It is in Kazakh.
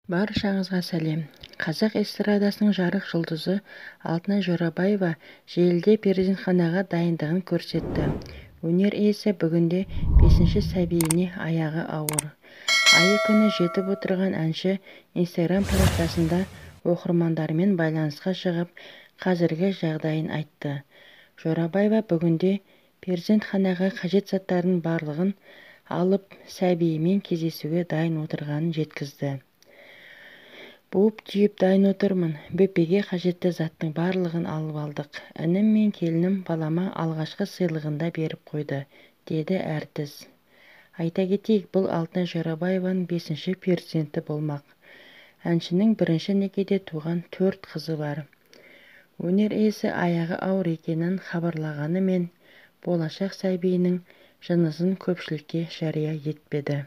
Баршаңызға сәлем. Қазақ эстрадасының жарық жұлдызы Алтынай Жорабаева желіде перзентханаға дайындығын көрсетті. Өнер иесі бүгінде 5-ші сәбиіне аяғы ауыр. Айы күні жетіп отырған әнші Инстаграм парақшасында оқырмандарымен байланысқа шығып, қазіргі жағдайын айтты. Жорабаева бүгінде перзентханаға қажет заттардың барлығын алып, сәбиімен кездесуге дайын отырғанын жеткізді. Буып-түйіп дайын отырмын. бөпеге қажетті заттың барлығын алып алдық. Інім мен келінім балама алғашқы сыйлығында беріп қойды, деді әртіс. Айта кетейік, бұл Алтынай Жорабаеваның 5-ші перзенті болмақ. Әншінің бірінші некеде туған 4 қызы бар. Өнер иесі аяғы ауыр екенін хабарлағанымен, болашақ сәбиінің жынысын көпшілікке жария етпеді.